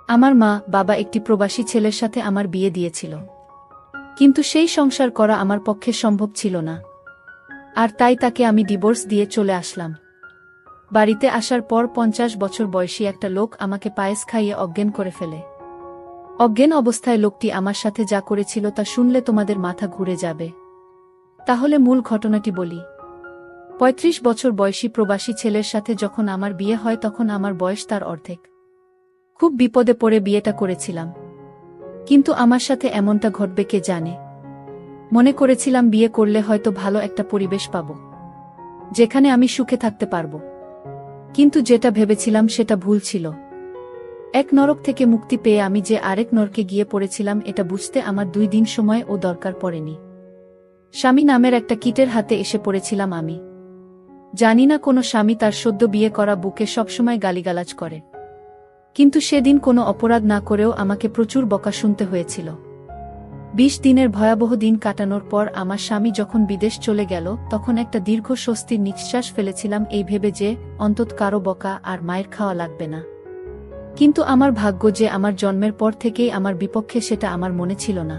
আমার মা বাবা একটি প্রবাসী ছেলের সাথে আমার বিয়ে দিয়েছিল, কিন্তু সেই সংসার করা আমার পক্ষে সম্ভব ছিল না, আর তাই তাকে আমি ডিভোর্স দিয়ে চলে আসলাম। বাড়িতে আসার পর 50 বছর বয়সী একটা লোক আমাকে পায়েস খাইয়ে অজ্ঞান করে ফেলে। অজ্ঞান অবস্থায় লোকটি আমার সাথে যা করেছিল তা শুনলে তোমাদের মাথা ঘুরে যাবে। তাহলে মূল ঘটনাটি বলি। 35 বছর বয়সী প্রবাসী ছেলের সাথে যখন আমার বিয়ে হয় তখন আমার বয়স তার অর্ধেক। খুব বিপদে পড়ে বিয়েটা করেছিলাম, কিন্তু আমার সাথে এমনটা ঘটবে কে জানে। মনে করেছিলাম বিয়ে করলে হয়তো ভালো একটা পরিবেশ পাব, যেখানে আমি সুখে থাকতে পারব, কিন্তু যেটা ভেবেছিলাম সেটা ভুল ছিল। এক নরক থেকে মুক্তি পেয়ে আমি যে আরেক নরকে গিয়ে পড়েছিলাম এটা বুঝতে আমার 2 দিন সময় ও দরকার পড়েনি। স্বামী নামের একটা কীটের হাতে এসে পড়েছিলাম আমি। জানি না কোনো স্বামী তার সদ্য বিয়ে করা বুকে সবসময় গালিগালাজ করে, কিন্তু সেদিন কোনো অপরাধ না করেও আমাকে প্রচুর বকা শুনতে হয়েছিল। 20 দিনের ভয়াবহ দিন কাটানোর পর আমার স্বামী যখন বিদেশ চলে গেল তখন একটা দীর্ঘ স্বস্তির নিঃশ্বাস ফেলেছিলাম, এই ভেবে যে অন্তত কারো বকা আর মায়ের খাওয়া লাগবে না। কিন্তু আমার ভাগ্য যে আমার জন্মের পর থেকেই আমার বিপক্ষে সেটা আমার মনে ছিল না।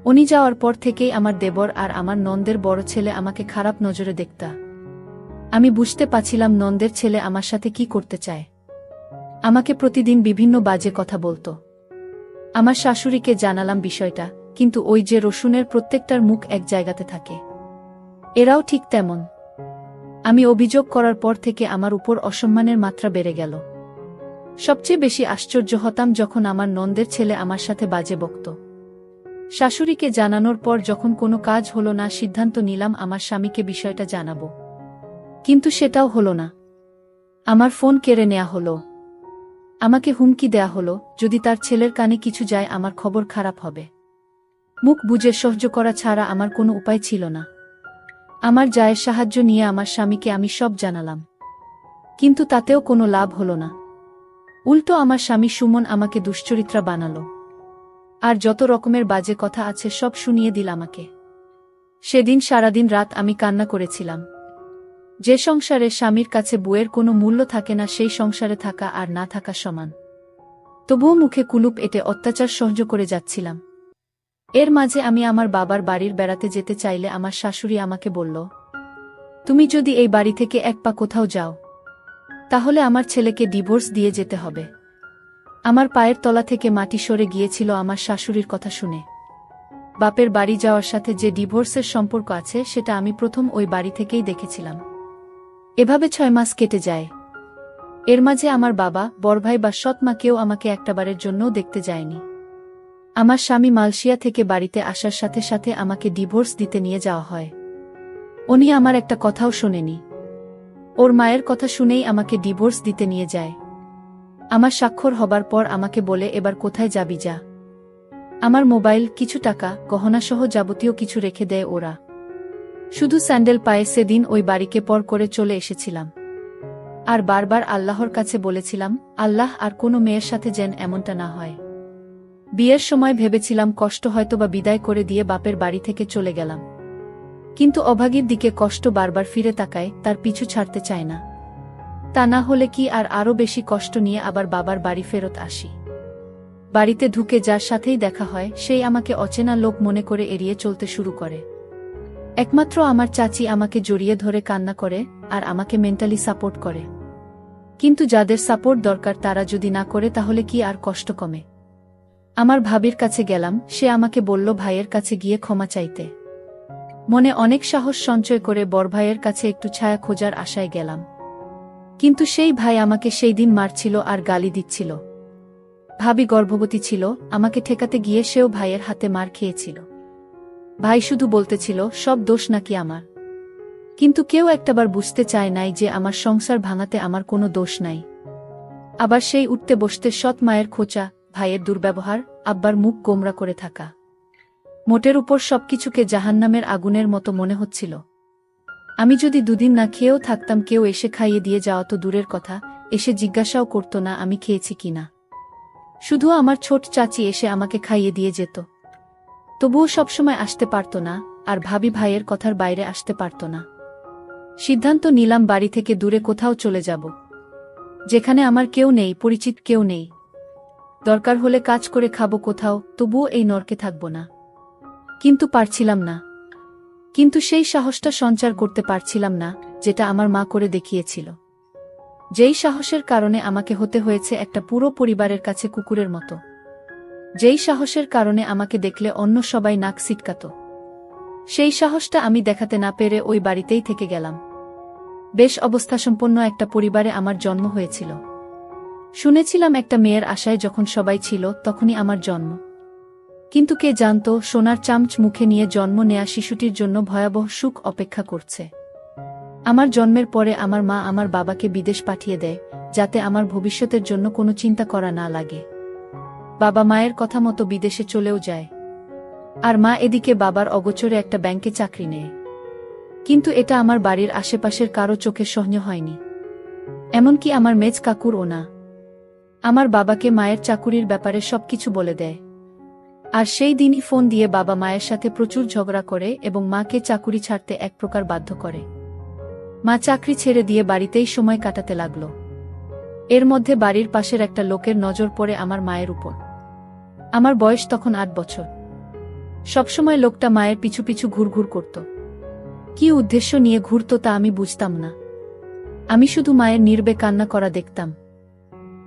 উনি যাওয়ার পর থেকেই আমার দেবর আর আমার নন্দের বড় ছেলে আমাকে খারাপ নজরে দেখতা। আমি বুঝতে পারছিলাম নন্দের ছেলে আমার সাথে কি করতে চায়। আমাকে প্রতিদিন বিভিন্ন বাজে কথা বলতো। আমার শাশুড়িকে জানালাম বিষয়টা, কিন্তু ওই যে রসুনের প্রত্যেকটার মুখ এক জায়গাতে থাকে, এরাও ঠিক তেমন। আমি অভিযোগ করার পর থেকে আমার উপর অসম্মানের মাত্রা বেড়ে গেল। সবচেয়ে বেশি আশ্চর্য হতাম যখন আমার নন্দের ছেলে আমার সাথে বাজে বকত। শাশুড়িকে জানানোর পর যখন কোনো কাজ হলো না, সিদ্ধান্ত নিলাম আমার স্বামীকে বিষয়টা জানাবো, কিন্তু সেটাও হলো না। আমার ফোন কেড়ে নেওয়া হলো। আমাকে হুমকি দেয়া হলো, যদি তার ছেলের কানে কিছু যায় আমার খবর খারাপ হবে। মুখ বুজে সহ্য করা ছাড়া আমার কোনো উপায় ছিল না। আমার জায়ের সাহায্য নিয়ে আমার স্বামীকে আমি সব জানালাম, কিন্তু তাতেও কোনো লাভ হলো না। উল্টো আমার স্বামী সুমন আমাকে দুশ্চরিত্রা বানালো, আর যত রকমের বাজে কথা আছে সব শুনিয়ে দিল আমাকে। সেদিন সারাদিন রাত আমি কান্না করেছিলাম। যে সংসারে স্বামীর কাছে বউয়ের কোনো মূল্য থাকে না সেই সংসারে থাকা আর না থাকা সমান। তবুও মুখে কুলুপ এঁটে অত্যাচার সহ্য করে যাচ্ছিলাম। এর মাঝে আমি আমার বাবার বাড়ির বেড়াতে যেতে চাইলে আমার শাশুড়ি আমাকে বলল, তুমি যদি এই বাড়ি থেকে এক পা কোথাও যাও তাহলে আমার ছেলেকে ডিভোর্স দিয়ে যেতে হবে। আমার পায়ের তলা থেকে মাটি সরে গিয়েছিল আমার শাশুড়ির কথা শুনে। বাপের বাড়ি যাওয়ার সাথে যে ডিভোর্সের সম্পর্ক আছে সেটা আমি প্রথম ওই বাড়ি থেকেই দেখেছিলাম। এভাবে 6 মাস কেটে যায়। এর মাঝে আমার বাবা, বড়ভাই বা সৎমা কেউ আমাকে একটাবারের জন্যও দেখতে যায়নি। আমার স্বামী মালয়েশিয়া থেকে বাড়িতে আসার সাথে সাথে আমাকে ডিভোর্স দিতে নিয়ে যাওয়া হয়। উনি আমার একটা কথাও শোনেনি। ওর মায়ের কথা শুনেই আমাকে ডিভোর্স দিতে নিয়ে যায়। আমার স্বাক্ষর হবার পর আমাকে বলে, এবার কোথায় যাবি যা। আমার মোবাইল, কিছু টাকা, গহনাসহ যাবতীয় কিছু রেখে দেয় ওরা। শুধু স্যান্ডেল পায়ে সেদিন ওই বাড়িকে পর করে চলে এসেছিলাম। আর বারবার আল্লাহর কাছে বলেছিলাম, আল্লাহ আর কোনো মেয়ের সাথে যেন এমনটা না হয়। বিয়ের সময় ভেবেছিলাম কষ্ট হয়তোবা বিদায় করে দিয়ে বাপের বাড়ি থেকে চলে গেলাম, কিন্তু অভাগীর দিকে কষ্ট বারবার ফিরে তাকায়, তার পিছু ছাড়তে চায় না। তা না হলে কি আর আরও বেশি কষ্ট নিয়ে আবার বাবার বাড়ি ফেরত আসি। বাড়িতে ঢুকে যার সাথেই দেখা হয় সেই আমাকে অচেনা লোক মনে করে এড়িয়ে চলতে শুরু করে। একমাত্র আমার চাচি আমাকে জড়িয়ে ধরে কান্না করে আর আমাকে মেন্টালি সাপোর্ট করে। কিন্তু যাদের সাপোর্ট দরকার তারা যদি না করে তাহলে কি আর কষ্ট কমে? আমার ভাবির কাছে গেলাম, সে আমাকে বলল ভাইয়ের কাছে গিয়ে ক্ষমা চাইতে। মনে অনেক সাহস সঞ্চয় করে বড় ভাইয়ের কাছে একটু ছায়া খোঁজার আশায় গেলাম, কিন্তু সেই ভাই আমাকে সেই দিন মারছিল আর গালি দিচ্ছিল। ভাবি গর্ভবতী ছিল, আমাকে ঠেকাতে গিয়ে সেও ভাইয়ের হাতে মার খেয়েছিল। ভাই শুধু বলতেছিল সব দোষ নাকি আমার, কিন্তু কেউ একটাবার বুঝতে চায় নাই যে আমার সংসার ভাঙাতে আমার কোনো দোষ নাই। আবার সেই উঠতে বসতে সৎ মায়ের খোঁচা, ভাইয়ের দুর্ব্যবহার, আব্বার মুখ গোমরা করে থাকা, মোটের উপর সবকিছুকে জাহান্নামের আগুনের মতো মনে হচ্ছিল। আমি যদি 2 দিন না খেয়েও থাকতাম কেউ এসে খাইয়ে দিয়ে যাওয়া তো দূরের কথা, এসে জিজ্ঞাসাও করত না আমি খেয়েছি কিনা। শুধু আমার ছোট চাচি এসে আমাকে খাইয়ে দিয়ে যেত। তবুও সবসময় আসতে পারত না, আর ভাবি ভাইয়ের কথার বাইরে আসতে পারত না। সিদ্ধান্ত নিলাম বাড়ি থেকে দূরে কোথাও চলে যাব, যেখানে আমার কেউ নেই, পরিচিত কেউ নেই। দরকার হলে কাজ করে খাবো কোথাও, তবুও এই নরকে থাকব না। কিন্তু পারছিলাম না। কিন্তু সেই সাহসটা সঞ্চার করতে পারছিলাম না, যেটা আমার মা করে দেখিয়েছিল। যেই সাহসের কারণে আমাকে হতে হয়েছে একটা পুরো পরিবারের কাছে কুকুরের মতো। যেই সাহসের কারণে আমাকে দেখলে অন্য সবাই নাক সিটকাত। সেই সাহসটা আমি দেখাতে না পেরে ওই বাড়িতেই থেকে গেলাম। বেশ অবস্থাসম্পন্ন একটা পরিবারে আমার জন্ম হয়েছিল। শুনেছিলাম একটা মেয়ের আশায় যখন সবাই ছিল তখনই আমার জন্ম। কিন্তু কে জানত সোনার চামচ মুখে নিয়ে জন্ম নেয়া শিশুটির জন্য ভয়াবহ সুখ অপেক্ষা করছে। আমার জন্মের পরে আমার মা আমার বাবাকে বিদেশ পাঠিয়ে দেয়, যাতে আমার ভবিষ্যতের জন্য কোনো চিন্তা করা না লাগে। বাবা মায়ের কথা মতো বিদেশে চলেও যায়। আর মা এদিকে বাবার অগোচরে একটা ব্যাংকে চাকরি নেয়। কিন্তু এটা আমার বাড়ির আশেপাশের কারো চোখে সহ্য হয়নি, এমনকি আমার মেজ কাকুরও না। আমার বাবাকে মায়ের চাকুরির ব্যাপারে সবকিছু বলে দেয়। আর সেই দিনই ফোন দিয়ে বাবা মায়ের সাথে প্রচুর ঝগড়া করে এবং মাকে চাকুরি ছাড়তে এক প্রকার বাধ্য করে। মা চাকরি ছেড়ে দিয়ে বাড়িতেই সময় কাটাতে লাগল। এর মধ্যে বাড়ির পাশের একটা লোকের নজর পড়ে আমার মায়ের উপর। আমার বয়স তখন ৮ বছর। সবসময় লোকটা মায়ের পিছু পিছু ঘুরঘুর করত। কি উদ্দেশ্য নিয়ে ঘুরত তা আমি বুঝতাম না। আমি শুধু মায়ের নির্বে কান্না করা দেখতাম।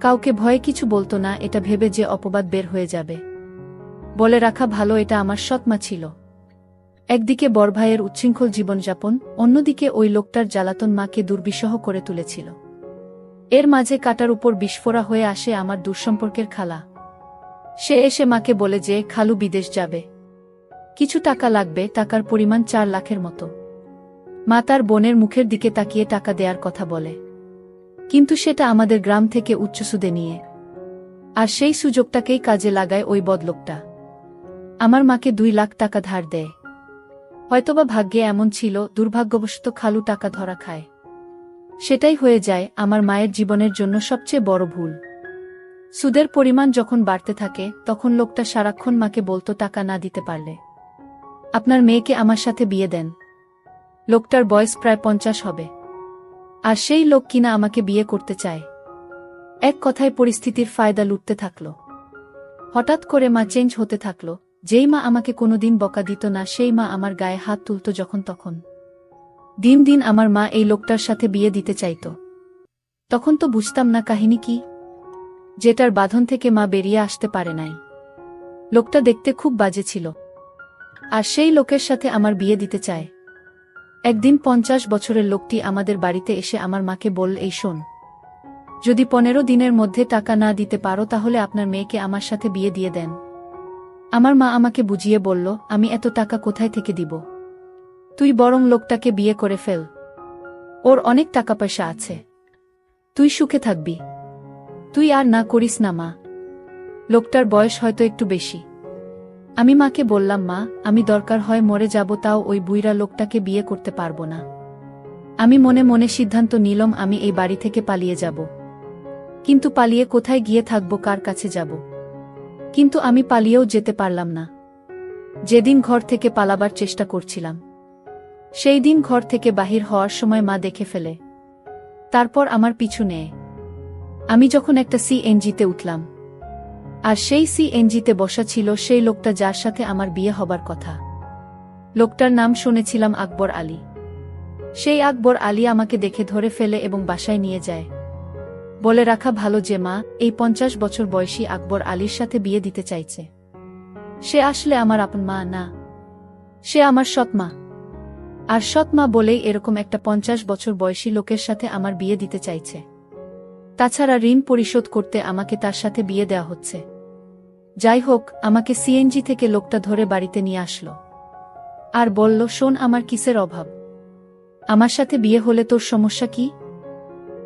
কাউকে ভয়ে কিছু বলতো না, এটা ভেবে যে অপবাদ বের হয়ে যাবে। বলে রাখা ভালো, এটা আমার সৎমা ছিল। একদিকে বড় ভাইয়ের উচ্ছৃঙ্খল জীবনযাপন, অন্যদিকে ওই লোকটার জ্বালাতন মাকে দুর্বিষহ করে তুলেছিল। এর মাঝে কাটার উপর বিস্ফোরা হয়ে আসে আমার দূরসম্পর্কের খালা। সে এসে মাকে বলে যে খালু বিদেশ যাবে, কিছু টাকা লাগবে, টাকার পরিমাণ 4 লাখের মতো। মা তার বোনের মুখের দিকে তাকিয়ে টাকা দেওয়ার কথা বলে, কিন্তু সেটা আমাদের গ্রাম থেকে উচ্চ সুদে নিয়ে। আর সেই সুযোগটাকেই কাজে লাগায় ওই বদলোকটা। আমার মাকে 2 লাখ টাকা ধার দেয়। হয়তোবা ভাগ্যে এমন ছিল, দুর্ভাগ্যবশত খালু টাকা ধরা খায়। সেটাই হয়ে যায় আমার মায়ের জীবনের জন্য সবচেয়ে বড় ভুল। সুদের পরিমাণ যখন বাড়তে থাকে তখন লোকটা সারাক্ষণ মাকে বলতো টাকা না দিতে পারলে আপনার মেয়েকে আমার সাথে বিয়ে দেন। লোকটার বয়স প্রায় 50 হবে। আর সেই লোক কিনা আমাকে বিয়ে করতে চায়। এক কথায় পরিস্থিতির ফায়দা লুটতে থাকল। হঠাৎ করে মা চেঞ্জ হতে থাকল। যেই মা আমাকে কোনোদিন বকা দিত না, সেই মা আমার গায়ে হাত তুলত যখন তখন। দিন দিন আমার মা এই লোকটার সাথে বিয়ে দিতে চাইত। তখন তো বুঝতাম না কাহিনী কি, যেটার বাঁধন থেকে মা বেরিয়ে আসতে পারে নাই। লোকটা দেখতে খুব বাজে ছিল, আর সেই লোকের সাথে আমার বিয়ে দিতে চায়। একদিন 50 বছরের লোকটি আমাদের বাড়িতে এসে আমার মাকে বলল, এই শোন, যদি 15 দিনের মধ্যে টাকা না দিতে পারো তাহলে আপনার মেয়েকে আমার সাথে বিয়ে দিয়ে দেন। আমার মা আমাকে বুঝিয়ে বলল, আমি এত টাকা কোথায় থেকে দিব? তুই বরং লোকটাকে বিয়ে করে ফেল, ওর অনেক টাকা পয়সা আছে, তুই সুখে থাকবি। তুই আর না করিস না মা, লোকটার বয়স হয়তো একটু বেশি। আমি মাকে বললাম, মা, আমি দরকার হয় মরে যাব, তাও ওই বুইড়া লোকটাকে বিয়ে করতে পারবো না। আমি মনে মনে সিদ্ধান্ত নিলাম আমি এই বাড়ি থেকে পালিয়ে যাব। কিন্তু পালিয়ে কোথায় গিয়ে থাকবো, কার কাছে যাব? কিন্তু আমি পালিয়েও যেতে পারলাম না। যেদিন ঘর থেকে পালাবার চেষ্টা করছিলাম, সেই দিন ঘর থেকে বাহির হওয়ার সময় মা দেখে ফেলে। তারপর আমার পিছু নেয়। আমি যখন একটা সিএনজিতে উঠলাম, আর সেই সিএনজিতে বসা ছিল সেই লোকটা যার সাথে আমার বিয়ে হবার কথা। লোকটার নাম শুনেছিলাম আকবর আলী। সেই আকবর আলী আমাকে দেখে ধরে ফেলে এবং বাসায় নিয়ে যায়। বলে রাখা ভালো যে মা এই 50 বছর বয়সী আকবর আলীর সাথে বিয়ে দিতে চাইছে। সে আসলে আমার আপন মা না, সে আমার সৎমা। আর সৎমা বলেই এরকম একটা 50 বছর বয়সী লোকের সাথে আমার বিয়ে দিতে চাইছে। তাছাড়া ঋণ পরিশোধ করতে আমাকে তার সাথে বিয়ে দেওয়া হচ্ছে। যাই হোক, আমাকে সিএনজি থেকে লোকটা ধরে বাড়িতে নিয়ে আসলো আর বলল, শোন, আমার কিসের অভাব? আমার সাথে বিয়ে হলে তোর সমস্যা কি?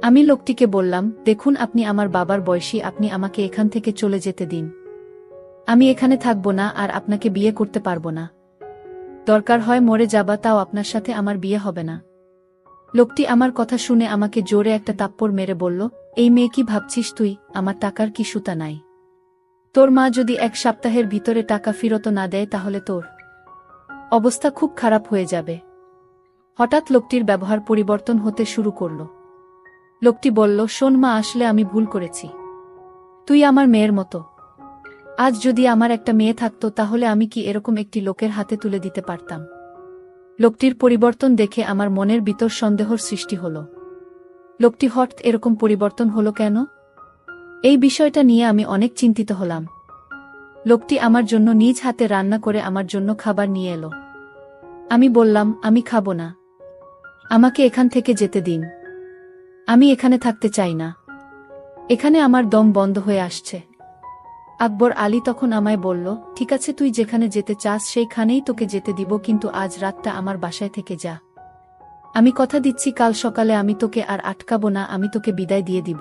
আমি লোকটিকে বললাম, দেখুন, আপনি আমার বাবার বয়সী, আপনি আমাকে এখান থেকে চলে যেতে দিন। আমি এখানে থাকব না আর আপনাকে বিয়ে করতে পারবো না। দরকার হয় মরে যাবা, তাও আপনার সাথে আমার বিয়ে হবে না। লোকটি আমার কথা শুনে আমাকে জোরে একটা তাপ্পড় মেরে বলল, এই মেয়ে কি ভাবছিস তুই? আমার টাকার কি সুতা নাই? তোর মা যদি 1 সপ্তাহের ভিতরে টাকা ফেরত না দেয় তাহলে তোর অবস্থা খুব খারাপ হয়ে যাবে। হঠাৎ লোকটির ব্যবহার পরিবর্তন হতে শুরু করল। লোকটি বলল, শোন মা, আসলে আমি ভুল করেছি। তুই আমার মেয়ের মতো, আজ যদি আমার একটা মেয়ে থাকতো তাহলে আমি কি এরকম একটি লোকের হাতে তুলে দিতে পারতাম? লোকটির পরিবর্তন দেখে আমার মনের ভিতর সন্দেহর সৃষ্টি হল। লোকটি হঠাৎ এরকম পরিবর্তন হলো কেন? এই বিষয়টা নিয়ে আমি অনেক চিন্তিত হলাম। লোকটি আমার জন্য নিজ হাতে রান্না করে আমার জন্য খাবার নিয়ে এলো। আমি বললাম, আমি খাবো না, আমাকে এখান থেকে যেতে দিন, আমি এখানে থাকতে চাই না, এখানে আমার দম বন্ধ হয়ে আসছে। আকবর আলী তখন আমায় বলল, ঠিক আছে, তুই যেখানে যেতে চাস সেইখানেই তোকে যেতে দিব, কিন্তু আজ রাতটা আমার বাসায় থেকে যা। আমি কথা দিচ্ছি কাল সকালে আমি তোকে আর আটকাবো না, আমি তোকে বিদায় দিয়ে দিব।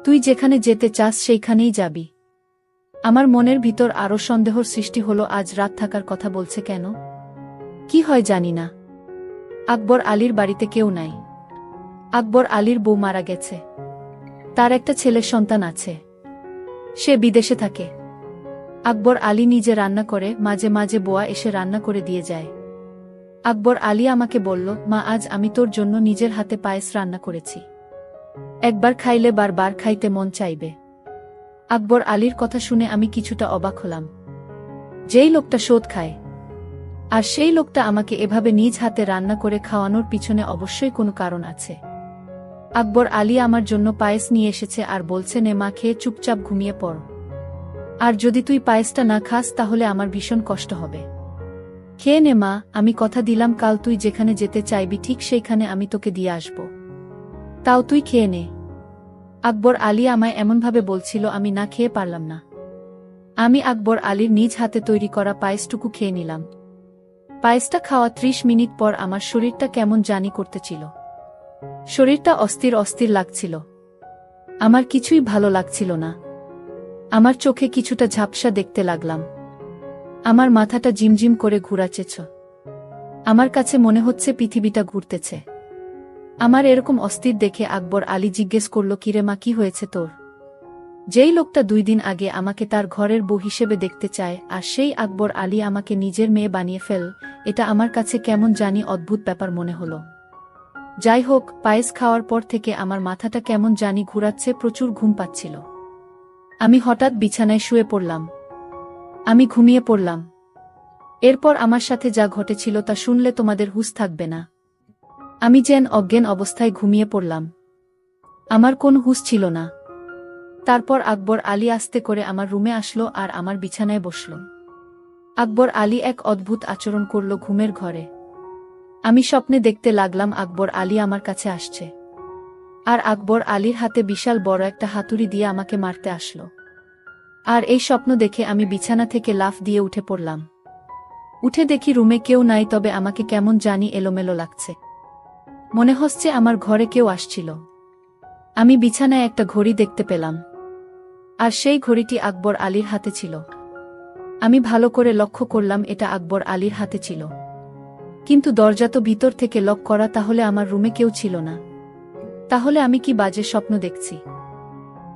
তুই যেখানে যেতে চাস সেইখানেই যাবি। আমার মনের ভিতর আরও সন্দেহর সৃষ্টি হলো, আজ রাত থাকার কথা বলছে কেন? কি হয় জানি না। আকবর আলীর বাড়িতে কেউ নাই। আকবর আলীর বউ মারা গেছে। তার একটা ছেলের সন্তান আছে, সে বিদেশে থাকে। আকবর আলী নিজে রান্না করে, মাঝে মাঝে বোয়া এসে রান্না করে দিয়ে যায়। আকবর আলী আমাকে বলল, মা, আজ আমি তোর জন্য নিজের হাতে পায়েস রান্না করেছি, একবার খাইলে বারবার খাইতে মন চাইবে। আকবর আলীর কথা শুনে আমি কিছুটা অবাক হলাম। যেই লোকটা সুদ খায়, আর সেই লোকটা আমাকে এভাবে নিজ হাতে রান্না করে খাওয়ানোর পিছনে অবশ্যই কোনো কারণ আছে। আকবর আলী আমার জন্য পায়েস নিয়ে এসেছে আর বলছে, নে মা, খেয়ে চুপচাপ ঘুমিয়ে পড়। আর যদি তুই পায়েসটা না খাস তাহলে আমার ভীষণ কষ্ট হবে। খেয়ে নে মা, আমি কথা দিলাম কাল তুই যেখানে যেতে চাইবি ঠিক সেইখানে আমি তোকে দিয়ে আসব। তাও তুই খেয়ে নে। আকবর আলী আমায় এমনভাবে বলছিল, আমি না খেয়ে পারলাম না। আমি আকবর আলীর নিজ হাতে তৈরি করা পায়েসটুকু খেয়ে নিলাম। পায়েসটা খাওয়া 30 মিনিট পর আমার শরীরটা কেমন জানি করতেছিল। শরীরটা অস্থির অস্থির লাগছিল। আমার কিছুই ভালো লাগছিল না। আমার চোখে কিছুটা ঝাপসা দেখতে লাগলাম। আমার মাথাটা জিমজিম করে ঘুরাচ্ছে। আমার কাছে মনে হচ্ছে পৃথিবীটা ঘুরতেছে। আমার এরকম অস্থির দেখে আকবর আলী জিজ্ঞেস করল, কিরে মা, কি হয়েছে তোর? যেই লোকটা 2 দিন আগে আমাকে তার ঘরের বউ হিসেবে দেখতে চায়, আর সেই আকবর আলী আমাকে নিজের মেয়ে বানিয়ে ফেল, এটা আমার কাছে কেমন জানি অদ্ভুত ব্যাপার মনে হলো। যাই হোক, পায়েস খাওয়ার পর থেকে আমার মাথাটা কেমন জানি ঘুরাচ্ছে, প্রচুর ঘুম পাচ্ছিল। আমি হঠাৎ বিছানায় শুয়ে পড়লাম। আমি ঘুমিয়ে পড়লাম। এরপর আমার সাথে যা ঘটেছিল তা শুনলে তোমাদের হুঁশ থাকবে না। আমি যেন অজ্ঞান অবস্থায় ঘুমিয়ে পড়লাম। আমার কোনো হুঁশ ছিল না। তারপর আকবর আলী আস্তে করে আমার রুমে আসলো আর আমার বিছানায় বসল। আকবর আলী এক অদ্ভুত আচরণ করল ঘুমের ঘরে। আমি স্বপ্নে দেখতে লাগলাম আকবর আলী আমার কাছে আসছে, আর আকবর আলীর হাতে বিশাল বড় একটা হাতুড়ি দিয়ে আমাকে মারতে আসলো। আর এই স্বপ্ন দেখে আমি বিছানা থেকে লাফ দিয়ে উঠে পড়লাম। উঠে দেখি রুমে কেউ নাই, তবে আমাকে কেমন জানি এলোমেলো লাগছে। মনে হচ্ছে আমার ঘরে কেউ আসছিল। আমি বিছানায় একটা ঘড়ি দেখতে পেলাম, আর সেই ঘড়িটি আকবর আলীর হাতে ছিল। আমি ভালো করে লক্ষ্য করলাম এটা আকবর আলীর হাতে ছিল, কিন্তু দরজা তো ভিতর থেকে লক করা, তাহলে আমার রুমে কেউ ছিল না। তাহলে আমি কি বাজে স্বপ্ন দেখছি?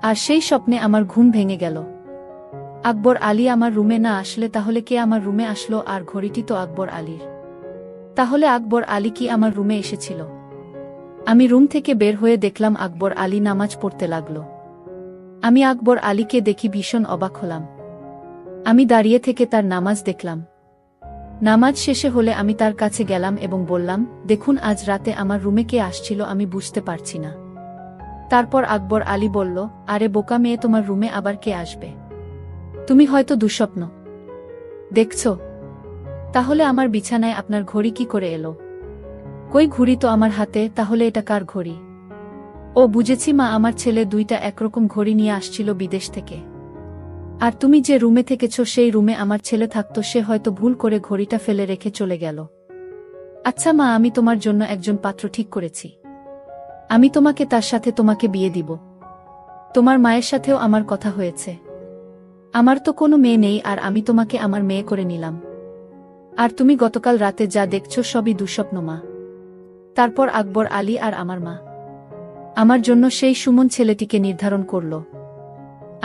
আর সেই স্বপ্নে আমার ঘুম ভেঙে গেল। আকবর আলী আমার রুমে না আসলে তাহলে কে আমার রুমে আসলো? আর ঘড়িটি তো আকবর আলীর। তাহলে আকবর আলী কি আমার রুমে এসেছিল? আমি রুম থেকে বের হয়ে দেখলাম আকবর আলী নামাজ পড়তে লাগলো। আমি আকবর আলীকে দেখি ভীষণ অবাক হলাম। আমি দাঁড়িয়ে থেকে তার নামাজ দেখলাম। নামাজ শেষে হলে আমি তার কাছে গেলাম এবং বললাম, দেখুন, আজ রাতে আমার রুমে কে আসছিল আমি বুঝতে পারছি না। তারপর আকবর আলী বলল, আরে বোকা মেয়ে, তোমার রুমে আবার কে আসবে? তুমি হয়তো দুঃস্বপ্ন দেখছো। তাহলে আমার বিছানায় আপনার ঘড়ি কি করে এলো? কই, ঘড়ি তো আমার হাতে, তাহলে এটা কার ঘড়ি? ও বুঝেছি মা, আমার ছেলে 2টা একরকম ঘড়ি নিয়ে আসছিল বিদেশ থেকে। আর তুমি যে রুমে থেকেছ সেই রুমে আমার ছেলে থাকতো, সে হয়তো ভুল করে ঘড়িটা ফেলে রেখে চলে গেল। আচ্ছা মা, আমি তোমার জন্য একজন পাত্র ঠিক করেছি। আমি তোমাকে তার সাথে তোমাকে বিয়ে দিব। তোমার মায়ের সাথেও আমার কথা হয়েছে। আমার তো কোনো মেয়ে নেই, আর আমি তোমাকে আমার মেয়ে করে নিলাম। আর তুমি গতকাল রাতে যা দেখছো সবই দুঃস্বপ্ন মা। তারপর আকবর আলী আর আমার মা আমার জন্য সেই সুমন ছেলেটিকে নির্ধারণ করল।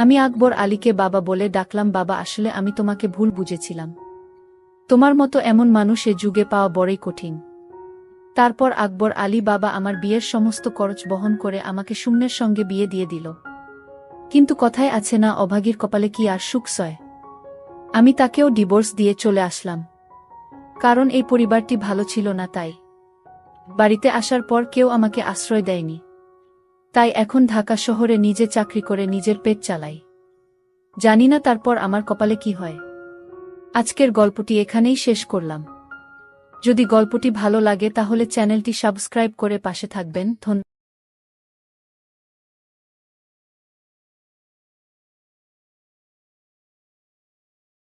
আমি আকবর আলীকে বাবা বলে ডাকলাম। বাবা, আসলে আমি তোমাকে ভুল বুঝেছিলাম। তোমার মতো এমন মানুষ এ যুগে পাওয়া বড়ই কঠিন। তারপর আকবর আলী বাবা আমার বিয়ের সমস্ত খরচ বহন করে আমাকে সুমনের সঙ্গে বিয়ে দিয়ে দিল। কিন্তু কথায় আছে না, অভাগীর কপালে কি আর সুখ সয়। আমি তাকেও ডিভোর্স দিয়ে চলে আসলাম, কারণ এই পরিবারটি ভালো ছিল না। তাই বাড়িতে আসার পর কেউ আমাকে আশ্রয় দেয়নি। তাই এখন ঢাকা শহরে নিজে চাকরি করে নিজের পেট চালাই। জানি না তারপর আমার কপালে কি হয়। আজকের গল্পটি এখানেই শেষ করলাম। যদি গল্পটি ভালো লাগে তাহলে চ্যানেলটি সাবস্ক্রাইব করে পাশে থাকবেন। ধন্যবাদ।